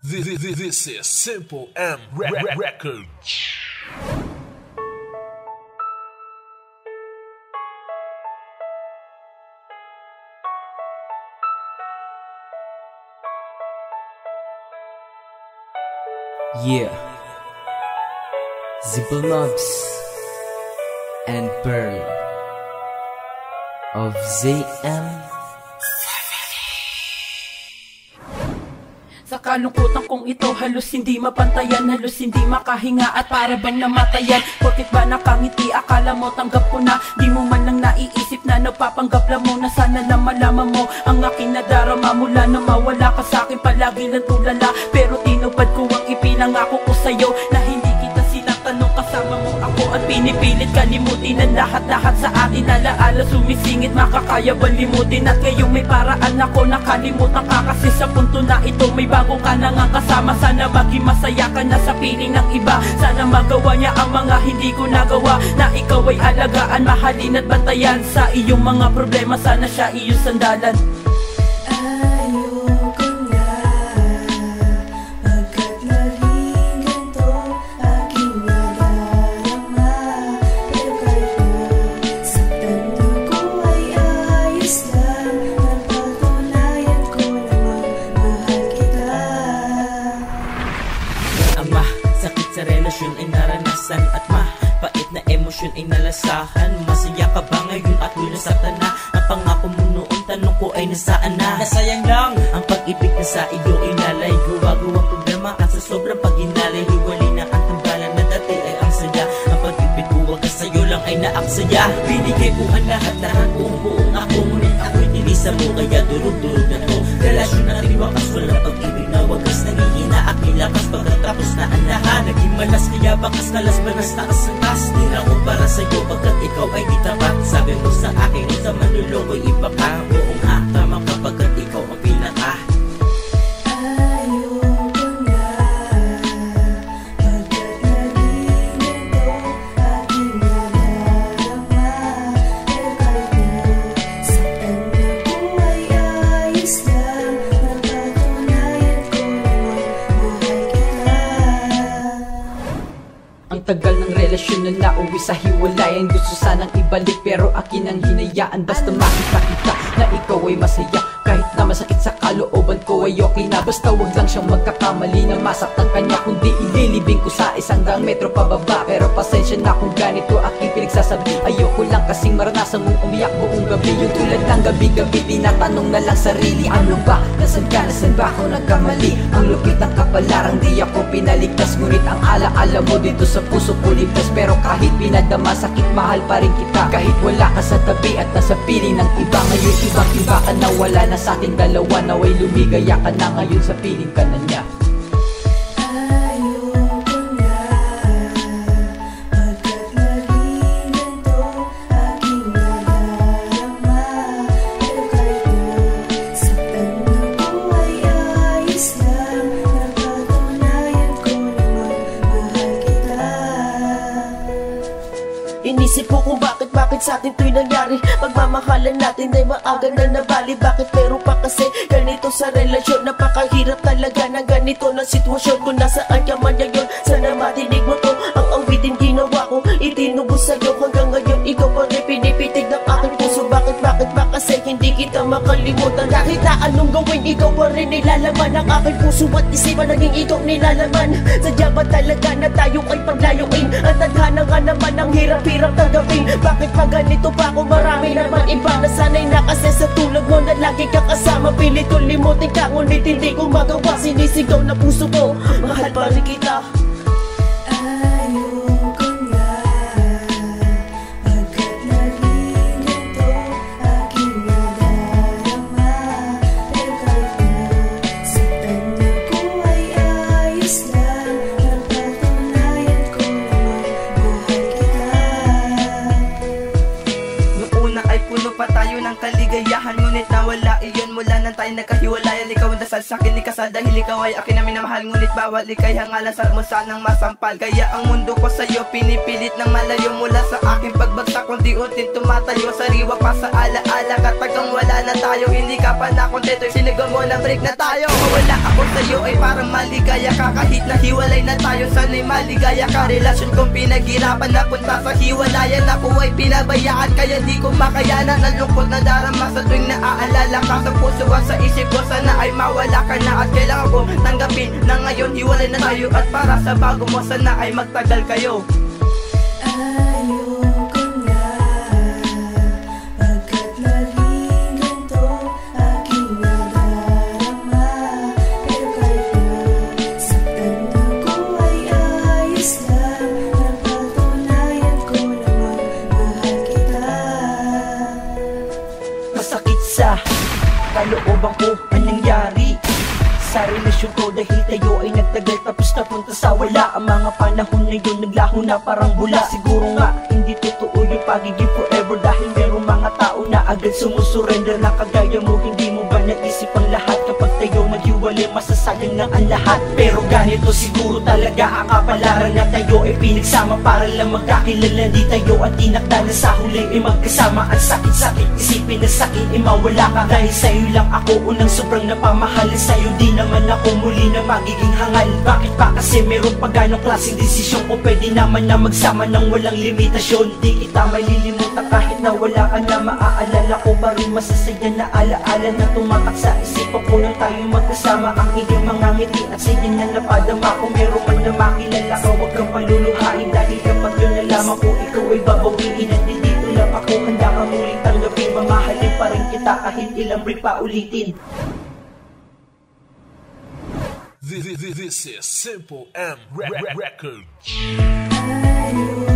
This is Simple M Records. Yeah, Simple Mobs and Pearl of ZM. Sa kalungkutan kong ito, halos hindi mapantayan, halos hindi makahinga at para bang namatayan. Porkit ba nakangiti, akala mo tanggap ko na, di mo man lang naiisip na napapanggap lang mo. Na sana lang malaman mo ang aking nadarama mula na mawala ka sa akin, palagi lang tulala. Pero tinupad ko ang ipinangako ko sa'yo, na hindi kita sinatanong kasama mo ako. At pinipilit kalimutin ang lahat-lahat sa atin. Alaala sumisingit, makakaya ba limutin? At ngayong may paraan ako, nakalimutan ka kasi sa punto na ito may bago ka na nga kasama. Sana maging masaya ka na sa piling ng iba. Sana magawa niya ang mga hindi ko nagawa, na ikaw ay alagaan, mahalin at bantayan. Sa iyong mga problema, sana siya iyong sandalan. Ay naranasan at mapait na emosyon ay nalasahan. Masaya ka ba ngayon at mula sa tana? Ang pangako mo noon, tanong ko ay nasaan na? Nasayang lang ang pag-ibig na sa iyo ay nalay. Gawa-gawang problema at sa sobrang paghinalay, hiwalay na ang tambalan na dati ay ang saya. Ang pag-ibig ko wagas sa'yo lang ay naaksaya. Binigay ko ang lahat-lahat, buong ako, ngunit ako'y tinisa mo, kaya durug-durug na to. Relasyon natin wakas, walang pag-ibig na wagas, nangihina aking lakas pagkatapos na ang lahat. Naging malas kaya bakas kalas manas taas ang taas. Di na ako para sa'yo pagkat ikaw ay di tapat. Sabi mo sa akin sa manuloko'y iba ka. Oo nga, tama ka pagkat ikaw ang pinaka. Tagal ng relasyon na nauwi sa hiwalayan. Gusto sanang ibalik pero akin ang hinayaan. Basta makita kita na ikaw ay masaya, kahit na masakit sa kalooban ko ay okay na. Basta wag lang siyang magkakamali na masaktan kanya, kundi ililibing ko sa 100 metro pababa. Pero pasensya na kung ganito aking pinagsasabi. Ayoko lang kasing maranasan mong umiyak buong gabi. Yung tulad ng gabi-gabi, tinatanong na lang sarili, ano ba? Nasaan ka? Nasaan ba ako nagkamali? Ang lupit ng kapalarang di ako pinaligtas, ngunit ang alaala mo dito sa puso ko ligtas. Pero kahit pinadama sakit, mahal pa rin kita. Kahit wala ka sa tabi at nasa piling ng iba. Ngayon ibang-iba ka na, wala na sa ating dalawa. Naway lumigaya ka na ngayon sa piling ka na niya. Inisip ko kung bakit sa atin to'y nangyari. Pagmamahalan natin ay maaga na nabali. Bakit meron pa kasi ganito sa relasyon? Napakahirap talaga ng ganito na sitwasyon. Kung nasaan ka man ngayon, sana matinig mo to. Ang awitin ginawa ko, itinubos sa'yo. Hanggang ngayon, ikaw pa rin pinipitig ng aking puso. Bakit ba kasi hindi kita makalimutan? Kahit na anong gawin, ikaw pa rin nilalaman ang aking puso at isipan. Naging ikaw nilalaman. Sadya ba talaga na tayo ay paglayuin? Ang tadhana nga naman ang hirap-hirap tanggapin. Bakit pa ganito pa ako? Marami naman iba na sanay na kasi sa tulad mo na lagi ka kasama. Pilit ko limutin ka, ngunit hindi ko magawa. Sinisigaw na puso ko, mahal pa rin kita. Pa tayo ng kaligayahan, ngunit nawala iyon mula nang tayo tayo nagkahiwalayan. Ikaw ang dasal sa'kin, ikasal dahil ikaw ay akin na minamahal. Ngunit bawal ikay hangalan sa mo sanang masampal. Kaya ang mundo ko sa'yo pinipilit ng malayo. Mula sa aking pagbagsak unti-unting tumatayo. Sariwa pa sa alaala, katagang wala na tayo. Hindi ka pa na kontento, sinigaw mo na break na tayo. Wala ako sa'yo ay parang maligaya ka. Kahit nahiwalay na tayo, sana'y maligaya ka. Relasyon kong pinaghirapan, napunta sa hiwalayan. Ako ay pinabayaan, kaya di ko makayanan. Ang lungkot na darama sa tuwing naaalala ka. Sa puso at sa isip ko, sana ay mawala ka na. At kailangan ko tanggapin na ngayon hiwalay na tayo. At para sa bago mo, sana ay magtagal kayo. Ayoko na, pagkat laging ganito aking nadarama. Pero kahit na saktan ako ay ayos lang. Napatunayan ko namang mahal kita. Masakit sa kalooban ko ang nangyari sa relasyon ko dahil tayo ay nagtagal tapos napunta sa wala. Ang mga panahon na yun naglaho na parang bula. Siguro nga hindi totoo yung pagiging forever dahil merong mga tao na agad sumusurrender na kagaya mo. Hindi mo ba naisip ang lahat kapag tayo maghiwalay masasayang na ang lahat? Pero ganito siguro talaga ang kapalaran na tayo ay pinagsama para lang magkakilala. Di tayo at tinakda na sa huli ay magkasama. Ang sakit-sakit isipin na sakin ay mawala ka. Dahil sa'yo lang ako unang sobrang napamahalin. Sa'yo di naman ako muli na magiging hangal. Bakit ba kasi meron pa ganong klaseng desisyon ko? Pwede naman na magsama ng walang limitasyon. Di kita malilimutan kahit na wala ka na. Maaalala ko pa rin masasaya na alaala na tumatak sa isipan ko nang tayo magkasama. Ang iyong mga ngiti at sige na napadama ko. Meron man na makilala ka, huwag kang paluluhain. Dahil kapag yun nalaman ko, ikaw ay babawiin. At dito lang ako, handa ka muling tanggapin. Mamahalin pa rin kita kahit ilang break pa ulitin. This is Simple M Records. Ayoko